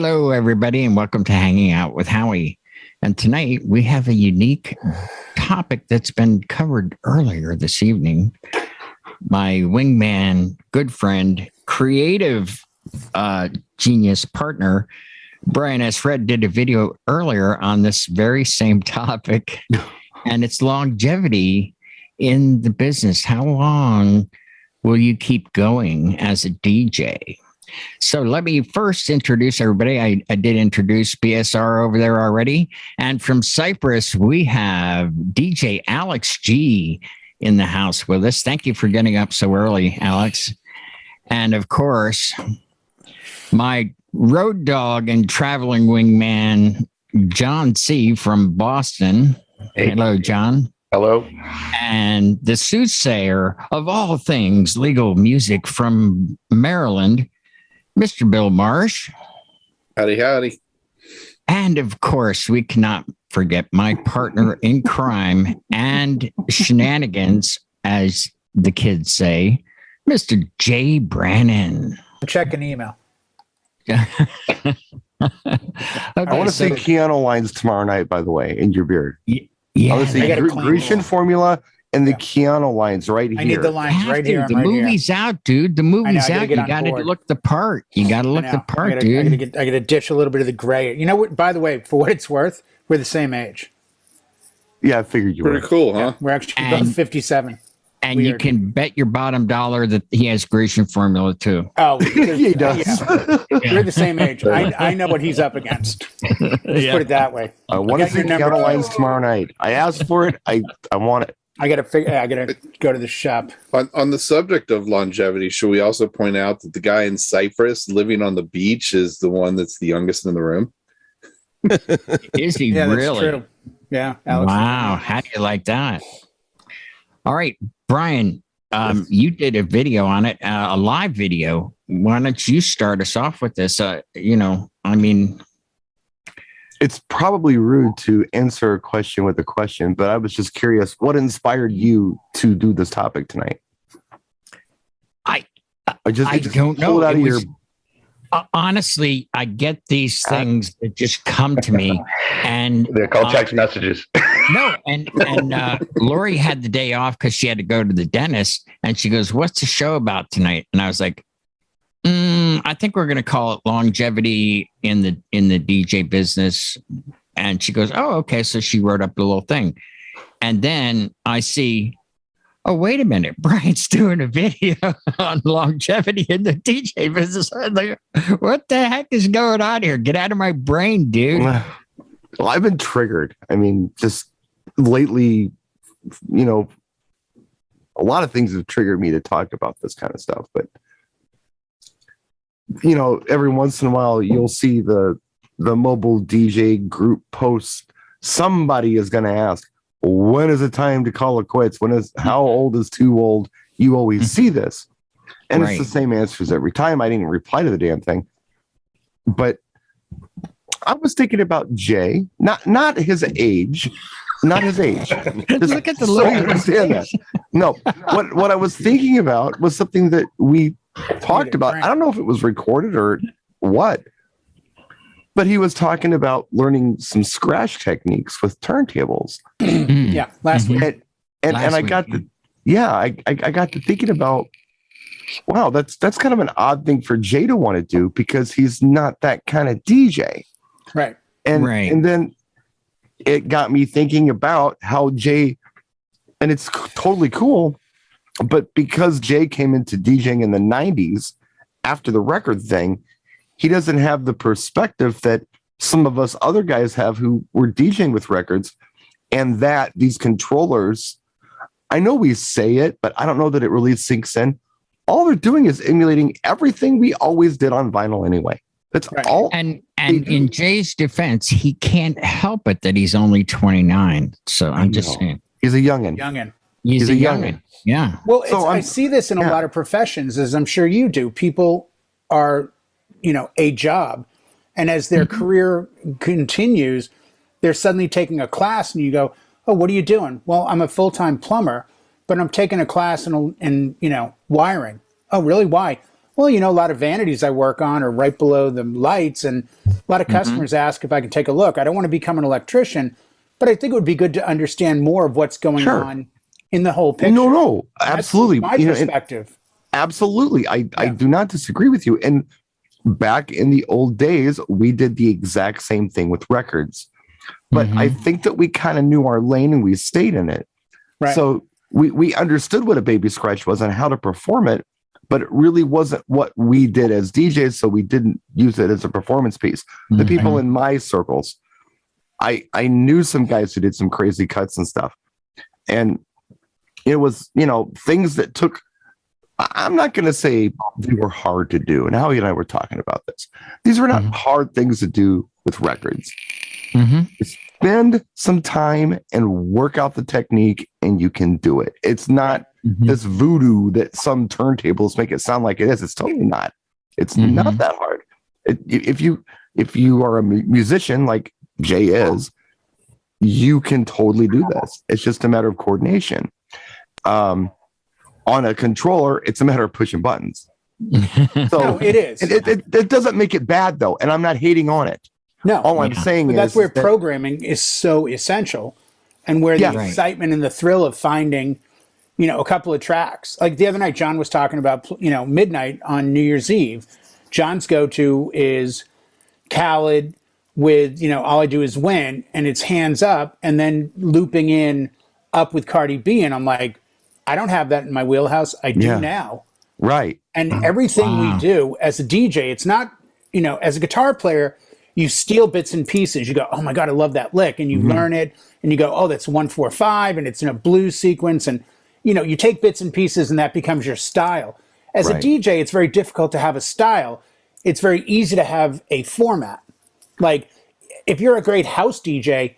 Hello, everybody, and welcome to Hanging Out with Howie. And tonight we have a unique topic that's been covered earlier this evening. My wingman, good friend, creative genius partner, Brian S. Fred, did a video earlier on this very same topic, and it's longevity in the business. How long will you keep going as a DJ? So let me first introduce everybody. I did introduce BSR over there already. And from Cyprus, we have DJ Alex G in the house with us. Thank you for getting up so early, Alex. And of course, my road dog and traveling wingman, John C. from Boston. Hey. Hello, John. Hello. And the soothsayer of all things legal music from Maryland, Mr. Bill Marsh. Howdy, howdy. And of course, we cannot forget my partner in crime and shenanigans, as the kids say, Mr. Jay Brannon. Check an email. Okay, I want to see Keanu lines tomorrow night, by the way, in your beard. Yeah, I want to see Grecian formula and the Keanu lines right here. I need the lines right here. The movie's out, dude. The movie's out. You got to look the part. You got to look the part, dude. I got to ditch a little bit of the gray. You know what? By the way, for what it's worth, we're the same age. Yeah, I figured you were. Pretty cool, huh? Yeah, we're actually both 57. And you can bet your bottom dollar that he has Grecian formula too. Oh, he does. Yeah. We're the same age. I know what he's up against. Let's put it that way. I want to see Keanu lines tomorrow night. I asked for it. I want it. I gotta go to the shop. On the subject of longevity, should we also point out that the guy in Cyprus living on the beach is the one that's the youngest in the room? Is he Yeah, really? that's true. Yeah. Alex. Wow. How do you like that? All right, Brian, you did a video on it, a live video. Why don't you start us off with this? It's probably rude to answer a question with a question, but I was just curious, what inspired you to do this topic tonight? I don't know. Honestly, I get these things that just come to me, and they're called text messages. No, and Lori had the day off because she had to go to the dentist, and she goes, "What's the show about tonight?" And I was like, I think we're going to call it longevity in the DJ business. And she goes, "Oh, okay." So she wrote up the little thing. And then I see, oh, wait a minute. Brian's doing a video on longevity in the DJ business. I'm like, what the heck is going on here? Get out of my brain, dude. Well, I've been triggered. I mean, just lately, a lot of things have triggered me to talk about this kind of stuff. But every once in a while, you'll see the mobile DJ group posts. Somebody is going to ask, when is it time to call it quits? How old is too old? You always see this. And It's the same answers every time. I didn't reply to the damn thing. But I was thinking about Jay, not his age. Not his age. Look at the look. Understand that. No, what I was thinking about was something that we talked about. I don't know if it was recorded or what, but he was talking about learning some scratch techniques with turntables. Yeah, last week. And I got I got to thinking about, wow, that's kind of an odd thing for Jay to want to do because he's not that kind of DJ. Right. And then it got me thinking about how Jay, and it's totally cool, but because Jay came into DJing in the 90s after the record thing, he doesn't have the perspective that some of us other guys have who were DJing with records, and that these controllers, I know we say it, but I don't know that it really sinks in. All they're doing is emulating everything we always did on vinyl anyway. That's all. And in Jay's defense, he can't help it that he's only 29. So I'm just saying. He's a youngin'. He's a youngin'. Yeah. Well, I see this in a lot of professions, as I'm sure you do. People are, a job. And as their career continues, they're suddenly taking a class and you go, oh, what are you doing? Well, I'm a full-time plumber, but I'm taking a class in wiring. Oh, really? Why? well, a lot of vanities I work on are right below the lights, and a lot of customers ask if I can take a look. I don't want to become an electrician, but I think it would be good to understand more of what's going on in the whole picture. No, absolutely. That's my perspective. Absolutely. I do not disagree with you. And back in the old days, we did the exact same thing with records. But I think that we kind of knew our lane and we stayed in it. Right. So we understood what a baby scratch was and how to perform it, but it really wasn't what we did as DJs. So we didn't use it as a performance piece. The people in my circles, I knew some guys who did some crazy cuts and stuff. And it was, things that took, I'm not going to say they were hard to do. And Howie and I were talking about this. These were not hard things to do with records. Spend some time and work out the technique and you can do it. It's not this voodoo that some turntables make it sound like it is. It's totally not. It's not that hard. If you are a musician like Jay is, you can totally do this. It's just a matter of coordination. On a controller, it's a matter of pushing buttons. So No, it is. It doesn't make it bad though, and I'm not hating on it. No, all I'm saying is that's where programming is so essential, and where the excitement and the thrill of finding, a couple of tracks. Like the other night, John was talking about, midnight on New Year's Eve. John's go-to is Khaled with, All I Do Is Win, and it's hands up, and then looping in Up with Cardi B, and I'm like, I don't have that in my wheelhouse. I do now. Right. And everything we do as a DJ, it's not, as a guitar player, you steal bits and pieces. You go, oh my God, I love that lick. And you learn it and you go, oh, that's 1-4-5 and it's in a blues sequence. And, you take bits and pieces and that becomes your style. As a DJ, it's very difficult to have a style. It's very easy to have a format. Like if you're a great house DJ,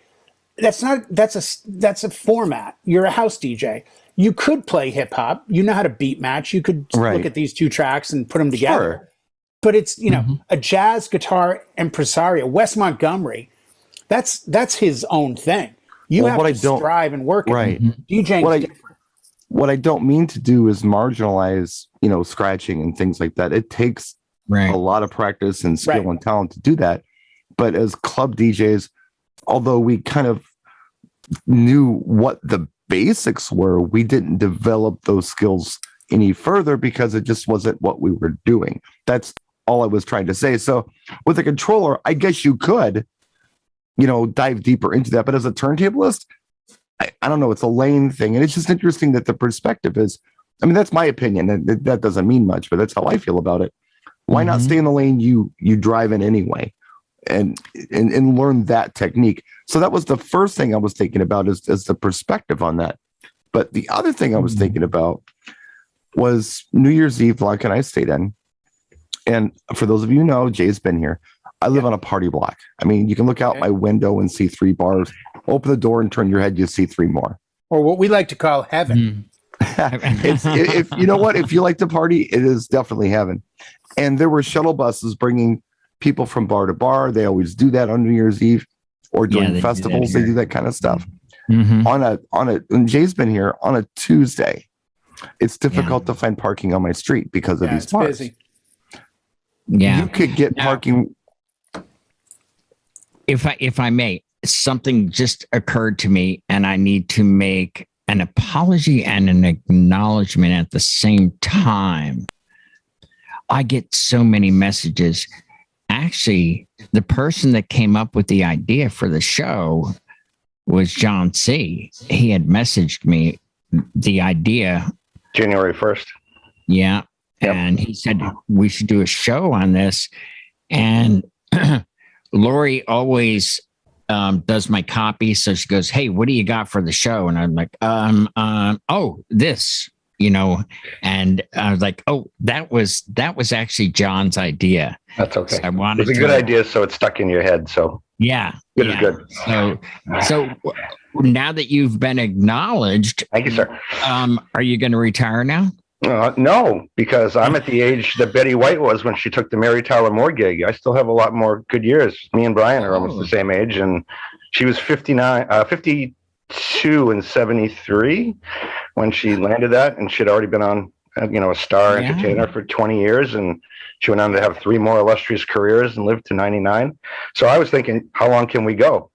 that's a format. You're a house DJ. You could play hip hop. You know how to beat match. You could look at these two tracks and put them together. Sure. But it's, a jazz guitar impresario, Wes Montgomery, that's his own thing. You have to strive and work right. it. DJing different. What I don't mean to do is marginalize, scratching and things like that. It takes a lot of practice and skill and talent to do that. But as club DJs, although we kind of knew what the basics were, we didn't develop those skills any further because it just wasn't what we were doing. That's all I was trying to say. So with a controller, I guess you could, dive deeper into that. But as a turntablist, I don't know. It's a lane thing. And it's just interesting that the perspective is, that's my opinion. And that doesn't mean much, but that's how I feel about it. Why not stay in the lane you drive in anyway and learn that technique? So that was the first thing I was thinking about is the perspective on that. But the other thing I was thinking about was New Year's Eve block and I stayed in. And for those of you who know, Jay's been here. I live on a party block. You can look out my window and see 3 bars. Open the door and turn your head, you see 3 more. Or what we like to call heaven. If you know what, if you like to party, it is definitely heaven. And there were shuttle buses bringing people from bar to bar. They always do that on New Year's Eve or during festivals. They do that kind of stuff. And Jay's been here on a Tuesday. It's difficult to find parking on my street because of these bars. Busy. Yeah, you could get parking. If I may, something just occurred to me, and I need to make an apology and an acknowledgement at the same time. I get so many messages. Actually, the person that came up with the idea for the show was John C. He had messaged me the idea January 1st. Yeah. Yep. And he said, we should do a show on this. And Lori always does my copy. So she goes, hey, what do you got for the show? And I'm like, this, and I was like, oh, that was actually John's idea. That's okay. So I wanted it's a good idea. So it's stuck in your head. So yeah. Good is good. So now that you've been acknowledged, thank you, sir. Are you going to retire now? No, because I'm at the age that Betty White was when she took the Mary Tyler Moore gig. I still have a lot more good years. Me and Brian are almost the same age, and she was 52 and 73 when she landed that, and she'd already been on a star Yeah. entertainer for 20 years, and she went on to have 3 more illustrious careers and lived to 99. So I was thinking, how long can we go?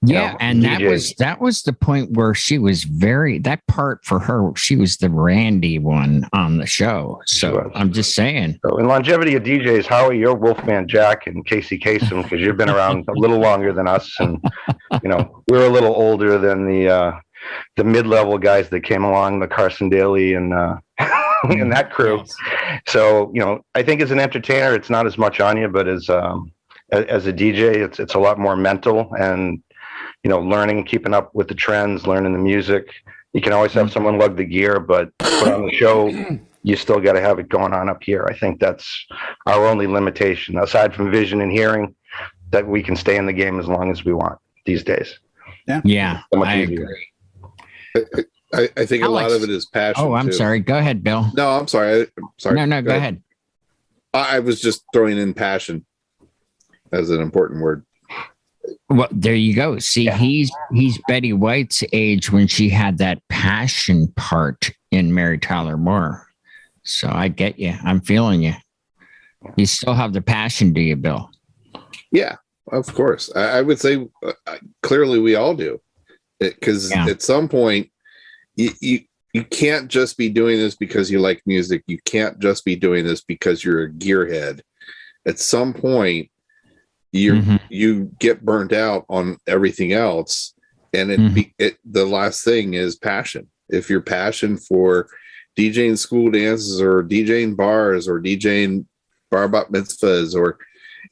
Yeah, and DJ. that was the point where she was that part for her, she was the Randy one on the show. So I'm just saying. So in longevity of DJs, Howie, you're Wolfman Jack and Casey Kasem, because you've been around a little longer than us, and we're a little older than the mid-level guys that came along, the Carson Daly and and that crew. Yes. So I think as an entertainer, it's not as much on you, but as a DJ, it's a lot more mental, and learning, keeping up with the trends, learning the music. You can always have someone lug the gear, but put on the show, you still got to have it going on up here. I think that's our only limitation, aside from vision and hearing, that we can stay in the game as long as we want these days. Yeah, So much I easier. agree. I think a lot of it is passion. Oh, I'm too. sorry. Go ahead, Bill. No, I'm sorry. No, go ahead. I was just throwing in passion as an important word. Well, there you go. See, he's Betty White's age when she had that passion part in Mary Tyler Moore. So I get you. I'm feeling you. You still have the passion, do you, Bill? Yeah, of course. I would say clearly we all do, because at some point you can't just be doing this because you like music. You can't just be doing this because you're a gearhead. At some point, you get burnt out on everything else, and the last thing is passion. If your passion for DJing school dances, or DJing bars, or DJing bar bat mitzvahs, or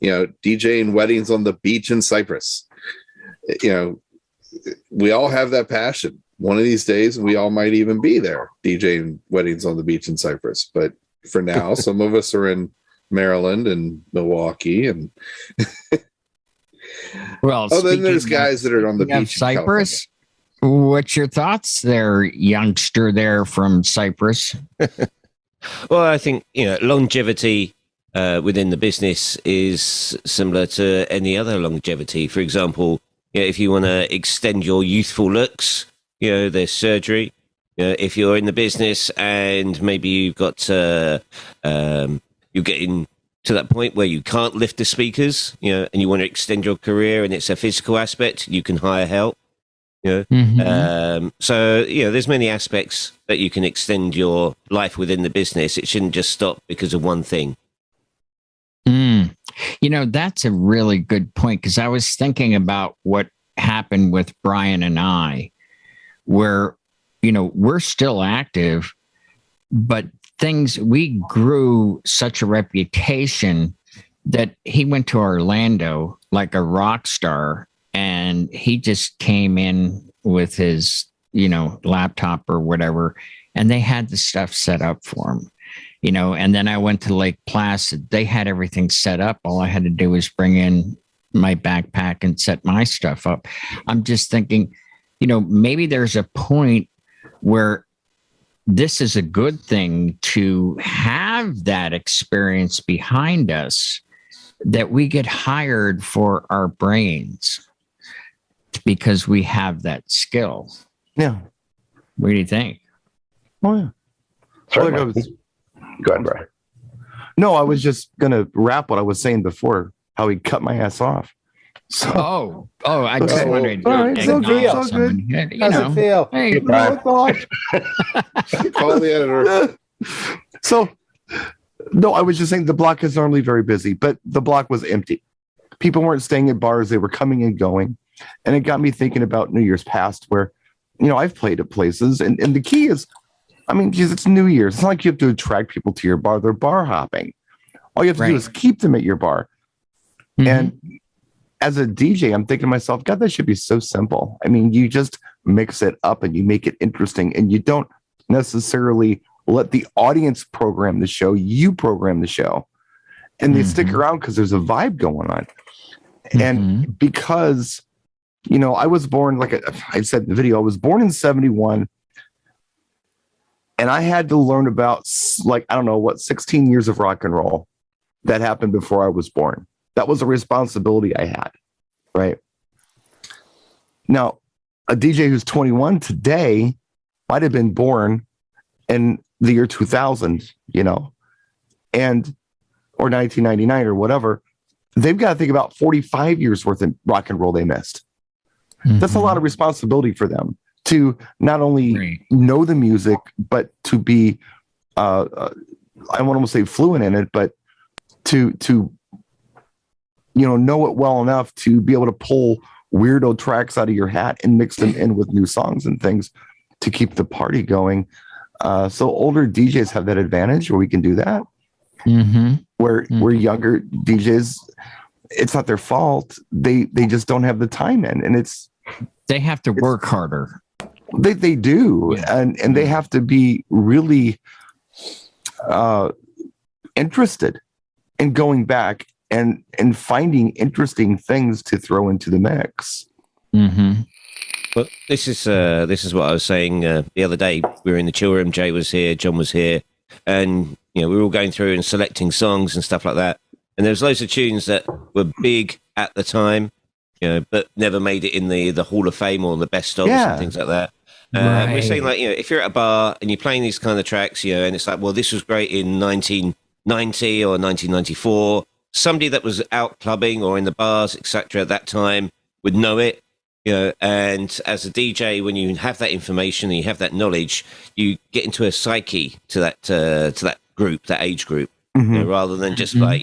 DJing weddings on the beach in Cyprus, we all have that passion. One of these days, we all might even be there DJing weddings on the beach in Cyprus. But for now, some of us are in Maryland and Milwaukee, and then there's guys that are on the beach in Cyprus. What's your thoughts there, youngster there from Cyprus? Well, I think longevity within the business is similar to any other longevity. For example, if you want to extend your youthful looks, there's surgery. If you're in the business and maybe you've got you're getting to that point where you can't lift the speakers, and you want to extend your career, and it's a physical aspect, you can hire help. So there's many aspects that you can extend your life within the business. It shouldn't just stop because of one thing. That's a really good point, because I was thinking about what happened with Brian and I, where we're still active, but we grew such a reputation that he went to Orlando like a rock star, and he just came in with his laptop or whatever, and they had the stuff set up for him, and then I went to Lake Placid. They had everything set up. All I had to do was bring in my backpack and set my stuff up. I'm just thinking, maybe there's a point where this is a good thing to have that experience behind us, that we get hired for our brains because we have that skill. Yeah. What do you think? Oh, yeah. Sorry, go ahead, Brian. No, I was just going to wrap what I was saying before, how he cut my ass off. So, I just wanted to How's it feel? Hey, Call the editor. So, no, I was just saying the block is normally very busy, but the block was empty. People weren't staying at bars. They were coming and going. And it got me thinking about New Year's past, where, I've played at places. And the key is, geez, it's New Year's. It's not like you have to attract people to your bar. They're bar hopping. All you have to do is keep them at your bar. And as a DJ, I'm thinking to myself, God, that should be so simple. You just mix it up and you make it interesting, and you don't necessarily let the audience program the show. You program the show, and they stick around because there's a vibe going on. And because, I was born, like I said in the video, I was born in 71, and I had to learn about 16 years of rock and roll that happened before I was born. That was a responsibility I had, right? Now, a DJ who's 21 today might have been born in the year 2000, you know, and or 1999 or whatever, they've got to think about 45 years worth of rock and roll they missed. That's a lot of responsibility for them to not only know the music, but to be, I won't almost say fluent in it, but to know it well enough to be able to pull weirdo tracks out of your hat and mix them in with new songs and things to keep the party going. So older DJs have that advantage where we can do that. Where younger DJs, it's not their fault. They just don't have the time in, and they have to work harder. They do, and they have to be really interested in going back and finding interesting things to throw into the mix. Well, this is what I was saying the other day. We were in the chill room. Jay was here, John was here, and we were all going through and selecting songs and stuff like that. And there's loads of tunes that were big at the time, but never made it in the Hall of Fame or the best of and things like that. We're saying, like, if you're at a bar and you're playing these kind of tracks, and it's like, well, this was great in 1990 or 1994. Somebody that was out clubbing or in the bars, etc., at that time would know it. And as a DJ, when you have that information and you have that knowledge, you get into a psyche to that group, that age group, rather than just like,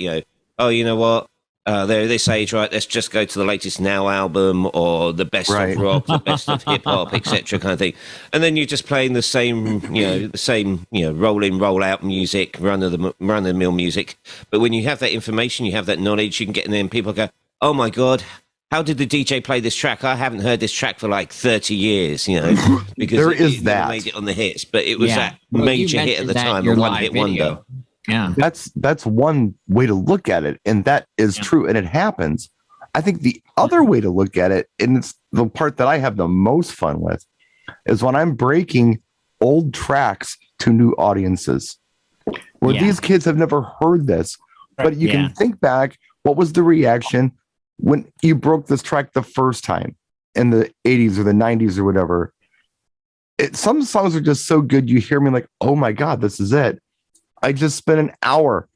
oh, you know what? They're this age, right? Let's just go to the latest Now album or the best of rock, the best of hip hop, etc., kind of thing. And then you're just playing the same, roll in, roll out music, run of the mill music. But when you have that information, you have that knowledge, you can get in there and people go, oh my God, how did the DJ play this track? I haven't heard this track for like 30 years, because there it never made it on the hits, but it was that major hit at the time, a one-hit wonder. Yeah, that's one way to look at it, and that is true, and it happens. I think the other way to look at it, and it's the part that I have the most fun with, is when I'm breaking old tracks to new audiences, where these kids have never heard this, but you can think back, what was the reaction when you broke this track the first time in the 80s or the 90s or whatever? Some songs are just so good, you hear me like, oh my God, this is it. I just spent an hour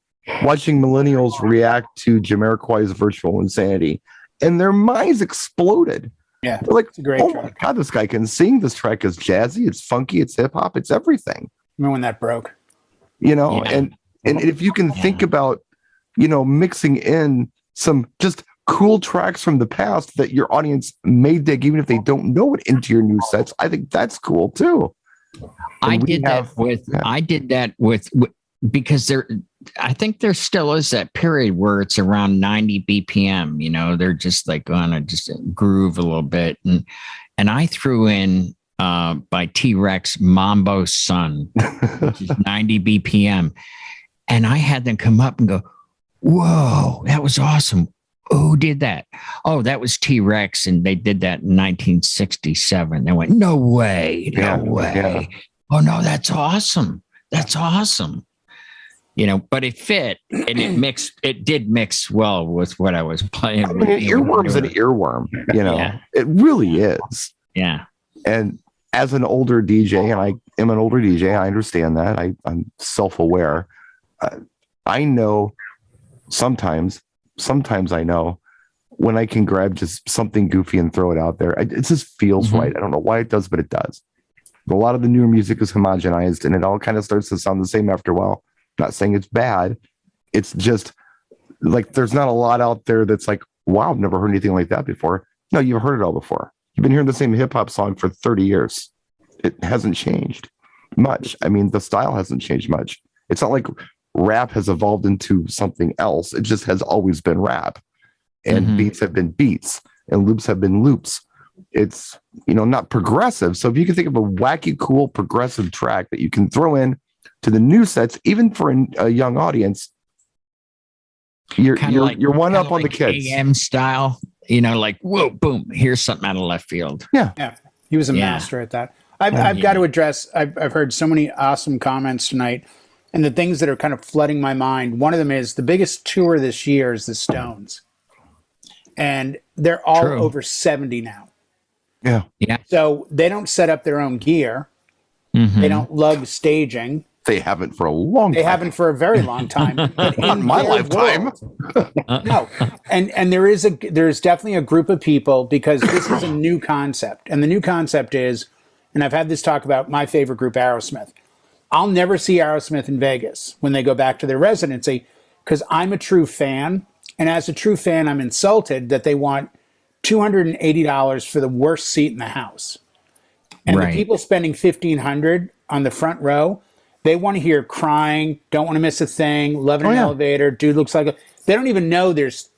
watching millennials react to Jamiroquai's Virtual Insanity, and their minds exploded. Yeah, they're like, it's a great oh track. my God, this guy can sing. This track is jazzy, it's funky, it's hip hop, it's everything. Remember when that broke? And if you can think about, mixing in some just cool tracks from the past that your audience may dig, even if they don't know it, into your new sets, I think that's cool too. I did that with because I think there still is that period where it's around 90 BPM, they're just like on a just groove a little bit. And I threw in by T-Rex Mambo Sun, which is 90 BPM. And I had them come up and go, whoa, that was awesome. Who did that? Oh, that was T-Rex, and they did that in 1967. They went, no way. Yeah. Oh, no, that's awesome. That's awesome. But it fit, and it did mix well with what I was playing. I mean, an earworm's an earworm, It really is. Yeah. And as an older DJ, and I am an older DJ, I understand that. I'm self-aware. I know sometimes I know when I can grab just something goofy and throw it out there. It just feels right. I don't know why it does, but it does. A lot of the newer music is homogenized, and it all kind of starts to sound the same after a while. Not saying it's bad. It's just like there's not a lot out there that's like, wow, I've never heard anything like that before. No, you've heard it all before. You've been hearing the same hip hop song for 30 years. It hasn't changed much. I mean, the style hasn't changed much. It's not like rap has evolved into something else. It just has always been rap, and beats have been beats, and loops have been loops. It's, not progressive. So if you can think of a wacky, cool, progressive track that you can throw in to the new sets, even for a young audience, you're one up on the kids. AM style, like, whoa, boom, here's something out of left field. Yeah. He was a master at that. I've got to address, I've heard so many awesome comments tonight, and the things that are kind of flooding my mind. One of them is the biggest tour this year is the Stones, and they're all over 70 now. Yeah. So they don't set up their own gear. They don't lug staging. They haven't for a long time. They haven't for a very long time. But Not in my lifetime. No. And there's definitely a group of people, because this is a new concept. And the new concept is, and I've had this talk about my favorite group, Aerosmith. I'll never see Aerosmith in Vegas when they go back to their residency, because I'm a true fan. And as a true fan, I'm insulted that they want $280 for the worst seat in the house. And the people spending $1,500 on the front row, they want to hear crying, don't want to miss a thing, love in an elevator, dude looks like a... They don't even know there's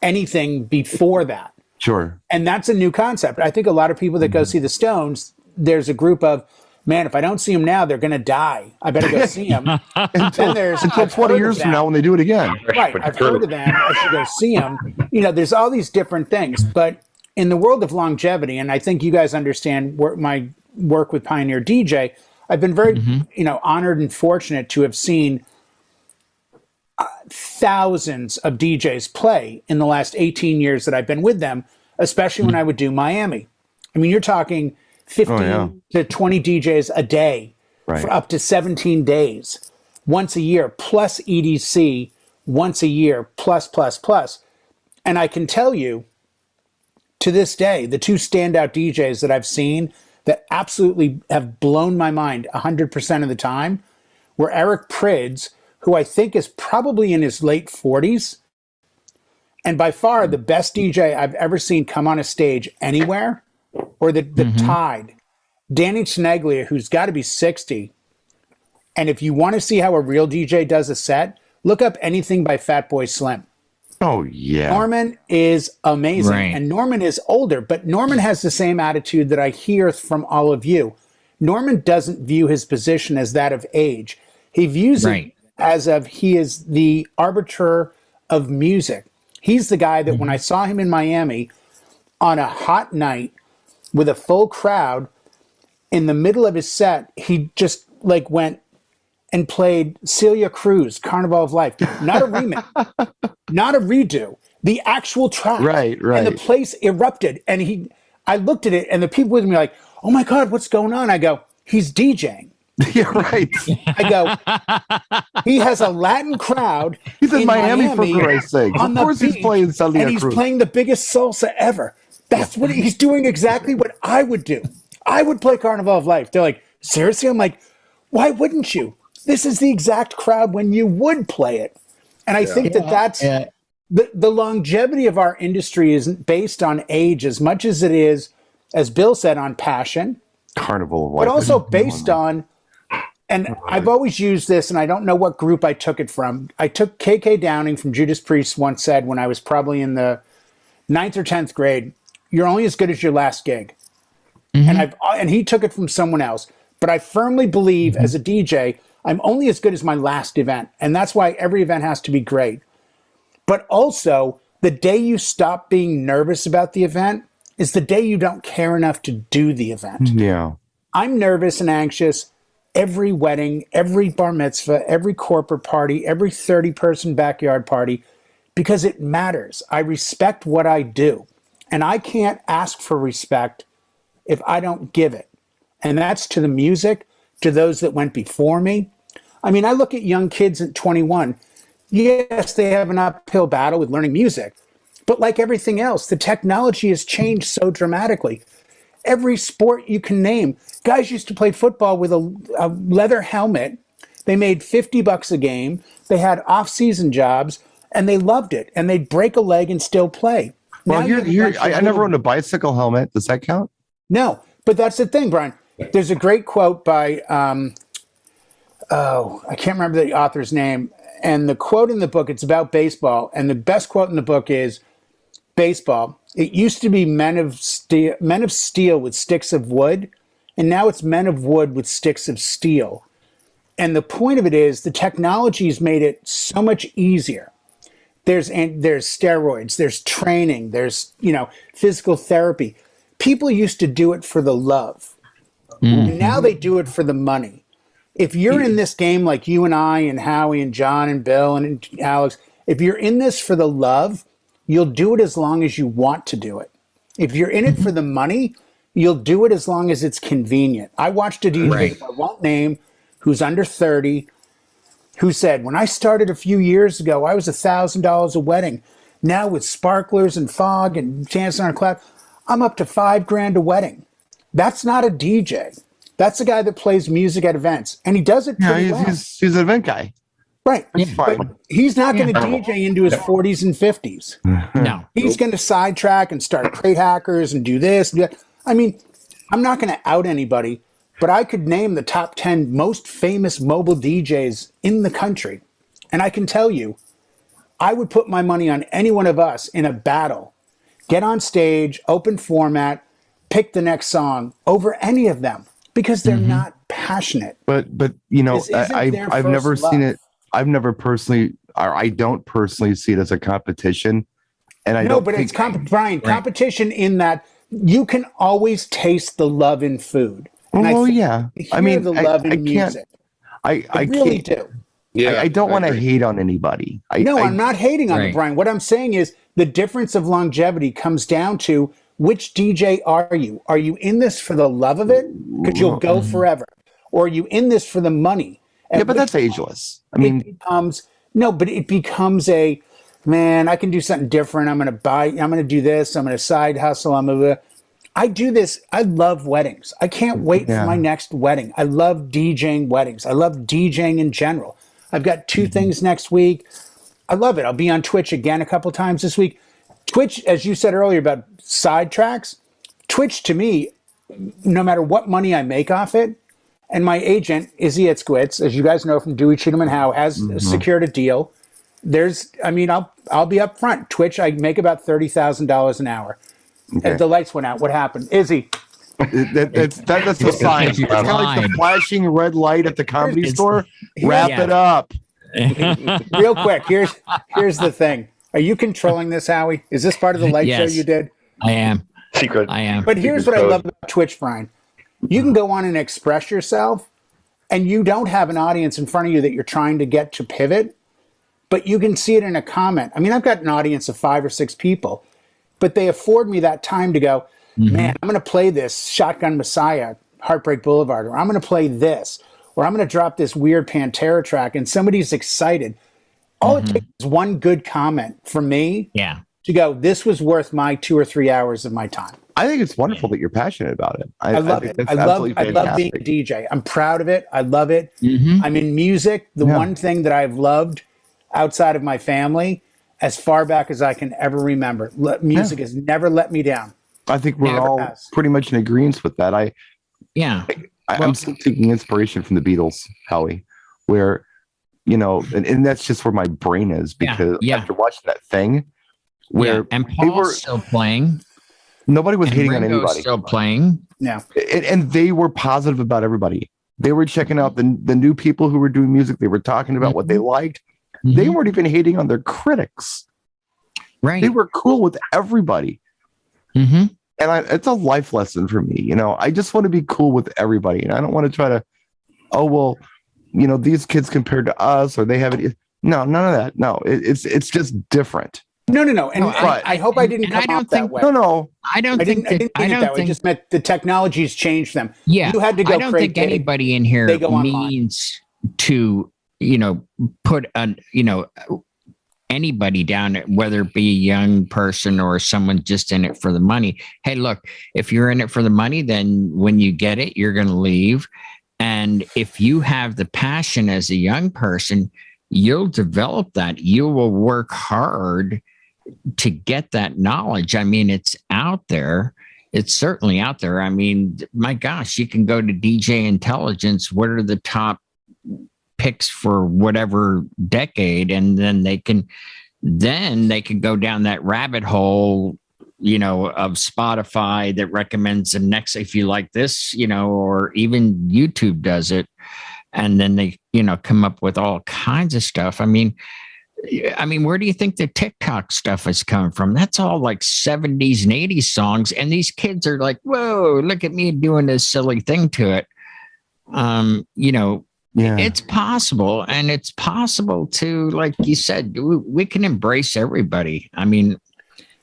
anything before that. Sure. And that's a new concept. I think a lot of people that go see the Stones, there's a group of, man, if I don't see them now, they're going to die. I better go see them. until 20 years from now when they do it again. Right. I've heard of them. I should go see them. There's all these different things. But in the world of longevity, and I think you guys understand my work with Pioneer DJ, I've been very, honored and fortunate to have seen thousands of DJs play in the last 18 years that I've been with them, especially when I would do Miami. I mean, you're talking 15 to 20 DJs a day for up to 17 days, once a year, plus EDC once a year, plus. And I can tell you, to this day, the two standout DJs that I've seen that absolutely have blown my mind 100% of the time were Eric Prydz, who I think is probably in his late 40s, and by far the best DJ I've ever seen come on a stage anywhere, or the Tide. Danny Tenaglia, who's got to be 60. And if you want to see how a real DJ does a set, look up anything by Fatboy Slim. Oh, yeah. Norman is amazing. Right. And Norman is older, but Norman has the same attitude that I hear from all of you. Norman doesn't view his position as that of age. He views it as of he is the arbiter of music. He's the guy that when I saw him in Miami on a hot night with a full crowd, in the middle of his set, he just went and played Celia Cruz, Carnival of Life. Not a remix, not a redo, the actual track. Right. And the place erupted. And I looked at it, and the people with me were like, oh my God, what's going on? I go, he's DJing. Yeah, right. I go, he has a Latin crowd. He's in Miami for Christ's sake. Of course he's playing Celia Cruz. And he's playing the biggest salsa ever. That's what he's doing, exactly what I would do. I would play Carnival of Life. They're like, seriously? I'm like, why wouldn't you? This is the exact crowd when you would play it. And I think that's the longevity of our industry isn't based on age as much as it is, as Bill said, on passion. Carnival of Life. But also based on, and I've always used this, and I don't know what group I took it from. I took KK Downing from Judas Priest once said when I was probably in the 9th or 10th grade, you're only as good as your last gig. And he took it from someone else. But I firmly believe as a DJ, I'm only as good as my last event. And that's why every event has to be great. But also, the day you stop being nervous about the event is the day you don't care enough to do the event. Yeah. I'm nervous and anxious every wedding, every bar mitzvah, every corporate party, every 30-person backyard party, because it matters. I respect what I do. And I can't ask for respect if I don't give it. And that's to the music, to those that went before me. I mean, I look at young kids at 21. Yes, they have an uphill battle with learning music. But like everything else, the technology has changed so dramatically. Every sport you can name. Guys used to play football with a leather helmet. They made $50 a game. They had off-season jobs, and they loved it. And they'd break a leg and still play. Well, I never owned a bicycle helmet. Does that count? No, but that's the thing, Brian. There's a great quote by, I can't remember the author's name. And the quote in the book, it's about baseball. And the best quote in the book is, baseball, it used to be men of steel with sticks of wood. And now it's men of wood with sticks of steel. And the point of it is the technology's made it so much easier. There's steroids, there's training, there's, physical therapy. People used to do it for the love. And now they do it for the money. If you're in this game like you and I and Howie and John and Bill and Alex, if you're in this for the love, you'll do it as long as you want to do it. If you're in it for the money, you'll do it as long as it's convenient. I watched a DJ who I won't name, who's under 30, who said, when I started a few years ago, I was $1,000 a wedding. Now with sparklers and fog and dancing on a cloud, I'm up to $5,000 a wedding. That's not a DJ. That's a guy that plays music at events, and he does it pretty well. He's an event guy. Right. That's fine. But he's not going to DJ into his 40s and 50s. No. He's going to sidetrack and start crate hackers and do this and do that. I mean, I'm not going to out anybody, but I could name the top 10 most famous mobile DJs in the country. And I can tell you, I would put my money on any one of us in a battle. Get on stage, open format, pick the next song over any of them because they're not passionate. But you know, I've never seen it. I've never personally, or I don't personally see it as a competition. And I don't. But it's Brian, competition in that you can always taste the love in food. And I mean, the love in music. I really do. Yeah, I don't want to hate on anybody. I'm not hating on it, Brian. What I'm saying is the difference of longevity comes down to which DJ are you? Are you in this for the love of it? Because you'll go forever. Or are you in this for the money? Yeah, but that's ageless. I mean, it becomes a, man, I can do something different. I'm going to do this. I'm going to side hustle. I do this. I love weddings. I can't wait for my next wedding. I love DJing weddings. I love DJing in general. I've got 2 things next week. I love it. I'll be on Twitch again a couple times this week. Twitch, as you said earlier about sidetracks, Twitch to me, no matter what money I make off it, and my agent, Izzy at Squits, as you guys know from Dewey, Cheatham and Howe, has secured a deal. I'll be up front. Twitch, I make about $30,000 an hour. Okay. The lights went out. What happened? Izzy. That's a sign. It's kind of like the flashing red light at the comedy store. Wrap it up. Real quick, here's the thing. Are you controlling this, Howie? Is this part of the light show you did? I am. Secret. I am. But here's what I love about Twitch, Brian. You can go on and express yourself, and you don't have an audience in front of you that you're trying to get to pivot, but you can see it in a comment. I mean, I've got an audience of 5 or 6 people, but they afford me that time to go, man, I'm going to play this Shotgun Messiah, Heartbreak Boulevard, or I'm going to play this, or I'm going to drop this weird Pantera track, and somebody's excited. All it takes is one good comment from me to go, this was worth my 2 or 3 hours of my time. I think it's wonderful that you're passionate about it. I love it. I love being a DJ. I'm proud of it. I love it. I'm in music. The one thing that I've loved outside of my family as far back as I can ever remember. Music has never let me down. I think we're all pretty much in agreement with that. I'm still taking inspiration from the Beatles, Howie, where, you know, and that's just where my brain is because after watching that thing where and Paul's still playing. Nobody was hating on anybody. Still playing. Yeah. And they were positive about everybody. They were checking out the new people who were doing music. They were talking about what they liked. They weren't even hating on their critics. Right. They were cool with everybody. And it's a life lesson for me. You know, I just want to be cool with everybody. And I don't want to try to, you know, these kids compared to us or they have it. No, none of that. No, it's just different. No. And I hope I didn't come off that way. No. I didn't think it just meant the technology's changed them. Yeah. You had to go. I don't think anybody in here means to, you know, put anybody down, whether it be a young person or someone just in it for the money. Hey, look, if you're in it for the money, then when you get it, you're going to leave. And if you have the passion as a young person, you'll develop that. You will work hard to get that knowledge. I mean, it's out there. It's certainly out there. I mean, my gosh, you can go to DJ Intelligence. What are the top picks for whatever decade? And then they can go down that rabbit hole, you know, of Spotify that recommends the next, if you like this, you know, or even YouTube does it. And then they, you know, come up with all kinds of stuff. I mean, where do you think the TikTok stuff is coming from? That's all like 70s and 80s songs. And these kids are like, whoa, look at me doing this silly thing to it. You know, it's possible. And it's possible to, like you said, we can embrace everybody. I mean,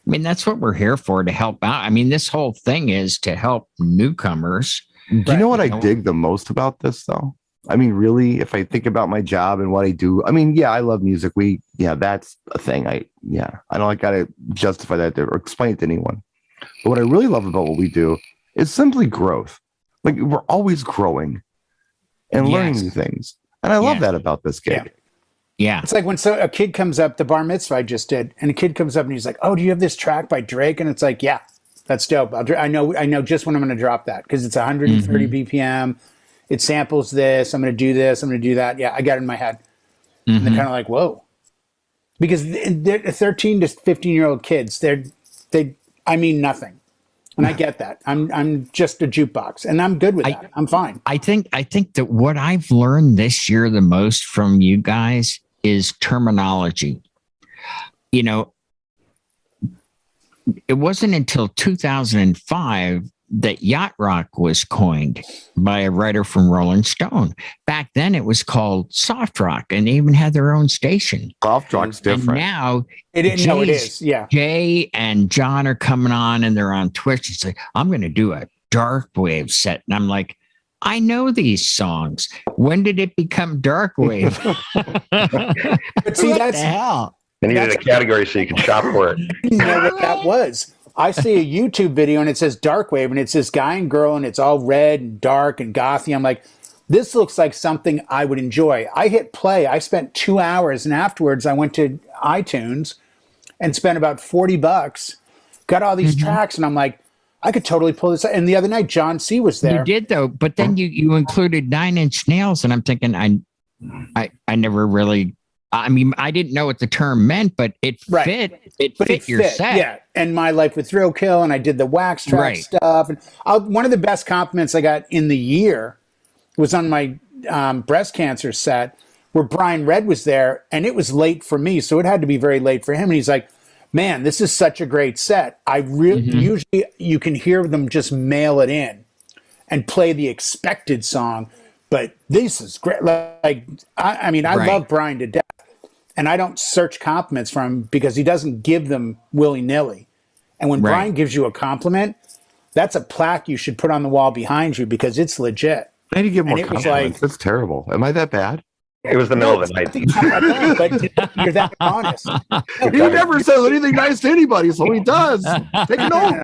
mean, that's what we're here for, to help out. I mean, this whole thing is to help newcomers. Do you know what I dig the most about this, though? I mean, really, if I think about my job and what I do, I mean, yeah, I love music. That's a thing. I don't got to justify that or explain it to anyone. But what I really love about what we do is simply growth. Like, we're always growing and learning new things. And I love that about this gig. Yeah. It's like when a kid comes up, the bar mitzvah I just did, and a kid comes up and he's like, "Oh, do you have this track by Drake?" And it's like, "Yeah, that's dope. I know just when I'm going to drop that, because it's 130 BPM. It samples this. I'm going to do this. I'm going to do that. Yeah, I got it in my head." And they're kind of like, "Whoa," because they're 13 to 15-year-old kids. They mean nothing, and I get that. I'm just a jukebox, and I'm good with that. I'm fine. I think that what I've learned this year the most from you guys is terminology. You know, it wasn't until 2005 that yacht rock was coined by a writer from Rolling Stone. Back then it was called soft rock, and they even had their own station. Soft rock's different. And now it is. Yeah. Jay and John are coming on, and they're on Twitch. It's like, I'm going to do a dark wave set. And I'm like, I know these songs. When did it become dark wave? But see, what the hell? They needed a category so you could shop for it. You know what that was. I see a YouTube video and it says dark wave, and it's this guy and girl, and it's all red and dark and gothy. I'm like, this looks like something I would enjoy. I hit play. I spent 2 hours, and afterwards I went to iTunes and spent about $40, got all these tracks, and I'm like, I could totally pull this out. And the other night, John C. was there. You did, though, but then you included 9 Inch Nails, and I'm thinking, I never really. I mean, I didn't know what the term meant, but it fit. It fit your set. Yeah, and My Life with Thrill Kill, and I did the wax track stuff. And one of the best compliments I got in the year was on my breast cancer set, where Brian Red was there, and it was late for me, so it had to be very late for him. And he's like, "Man, this is such a great set. I really usually you can hear them just mail it in and play the expected song, but this is great." Like, I mean, I love Brian to death. And I don't search compliments from him because he doesn't give them willy-nilly. And when Brian gives you a compliment, that's a plaque you should put on the wall behind you, because it's legit. I need to give more compliments. That's terrible. Am I that bad? It was the middle of the night. But you're that honest. He never says anything nice to anybody, so he does. Take a note.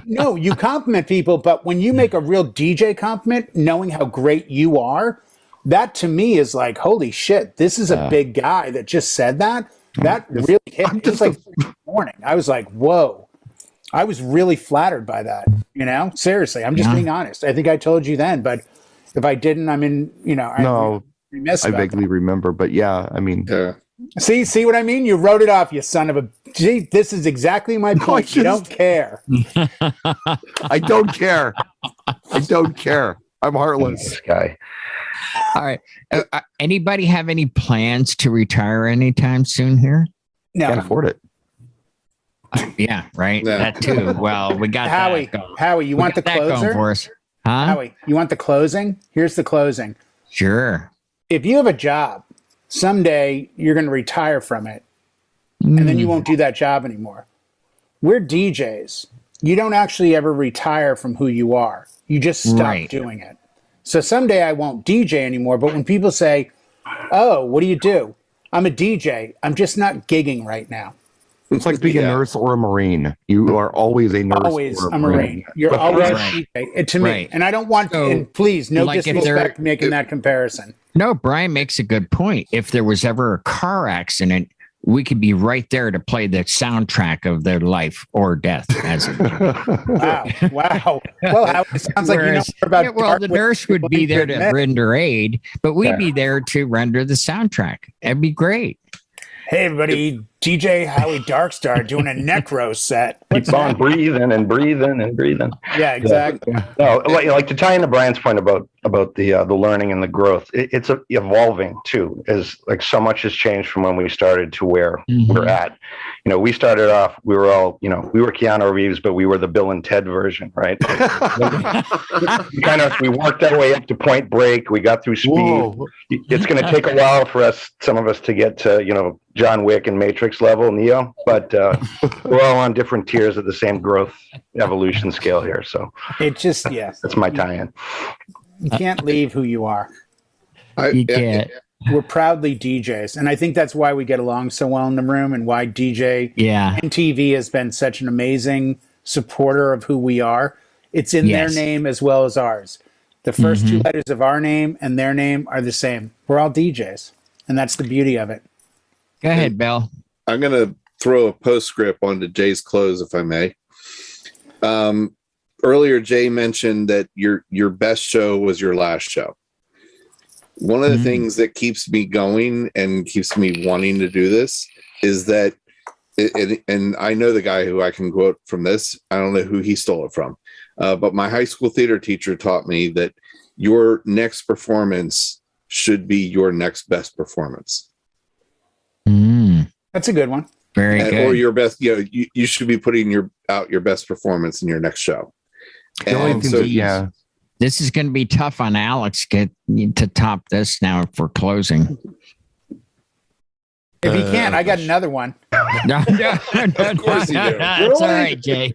No, you compliment people, but when you make a real DJ compliment, knowing how great you are, that to me is like, holy shit, this is a big guy that just said that. That really hit me. It was like morning. I was like, whoa. I was really flattered by that. You know, seriously, I'm just being honest. I think I told you then, but if I didn't, I mean, you know, I vaguely remember, but yeah, I mean, see what I mean? You wrote it off, you son of a. Gee, this is exactly my point. You don't care. I don't care. I don't care. I'm heartless. This guy. All right. Anybody have any plans to retire anytime soon here? No. Can't afford it. Yeah, right. No. That too. Well, we got Howie. Howie, you want the closer? For us. Huh? Howie, you want the closing? Here's the closing. Sure. If you have a job, someday you're going to retire from it, and then you won't do that job anymore. We're DJs. You don't actually ever retire from who you are. You just stop doing it. So someday I won't DJ anymore, but when people say, "Oh, what do you do?" I'm a DJ. I'm just not gigging right now. It's like being a nurse or a Marine. You are always a nurse. Always or a Marine. You're always a DJ to me. And I don't want, and please, no disrespect making that comparison. No, Brian makes a good point. If there was ever a car accident, we could be right there to play the soundtrack of their life or death. Wow. Well, it sounds like you know more about. Well, the nurse would be there to render aid, but we'd be there to render the soundtrack. That'd be great. Hey, everybody, DJ Howie Darkstar doing a necro set. Keep on breathing and breathing and breathing. Yeah, exactly. No, like to tie into Brian's point about the learning and the growth. It's evolving too. As like so much has changed from when we started to where we're at. You know, we started off. We were all, you know, we were Keanu Reeves, but we were the Bill and Ted version, right? We worked our way up to Point Break. We got through Speed. Whoa. It's going to take a while for some of us to get to, you know, John Wick and Matrix. Matrix level, Neo, but we're all on different tiers of the same growth evolution scale here. So it just, yeah, that's my tie-in. You can't leave who you are. You can't. We're proudly DJs, and I think that's why we get along so well in the room, and why DJNTV has been such an amazing supporter of who we are. It's in their name as well as ours. The first two letters of our name and their name are the same. We're all DJs, and that's the beauty of it. Go ahead, Bill. I'm going to throw a postscript onto Jay's close, if I may. Earlier, Jay mentioned that your best show was your last show. One of the things that keeps me going and keeps me wanting to do this is that, and I know the guy who I can quote from this. I don't know who he stole it from, but my high school theater teacher taught me that your next performance should be your next best performance. That's a good one. Very good. Or your best, you should be putting out your best performance in your next show. And so, this is going to be tough on Alex to top this now for closing. If he can't, I got another one. No, of course you do. That's all right, Jay.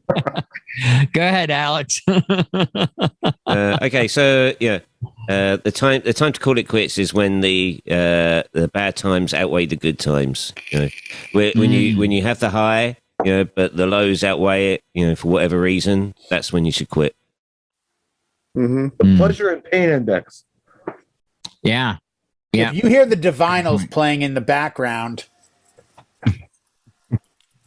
Go ahead, Alex. Okay, so the time to call it quits is when the bad times outweigh the good times. When you have the high, but the lows outweigh it, for whatever reason, that's when you should quit. The pleasure and pain index. Yeah. If you hear the Divinals playing in the background,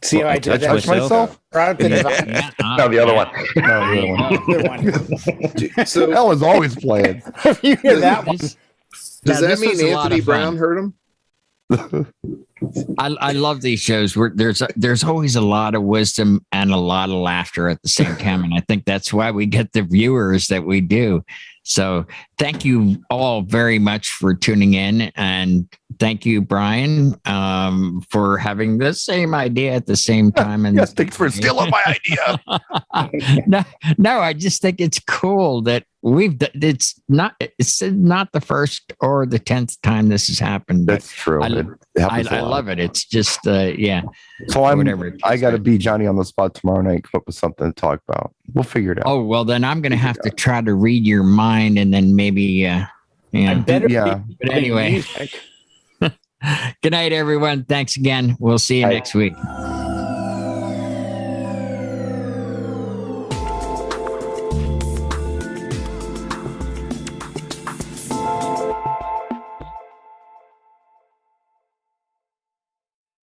see how I did that? Touch myself? No, the other one. So that was always playing. If you hear that one. Does that mean Anthony Brown heard him? I love these shows where there's always a lot of wisdom and a lot of laughter at the same time, and I think that's why we get the viewers that we do. So thank you all very much for tuning in, and thank you, Brian, for having the same idea at the same time. And yes, thanks for stealing my idea. No, I just think it's cool that it's not the first or the 10th time this has happened. That's true. I love it. It's just So I got to be Johnny on the spot tomorrow night. Come up with something to talk about. We'll figure it out. Oh well, then I'm going to have to try to read your mind, and then maybe But anyway, good night, everyone. Thanks again. We'll see you next week.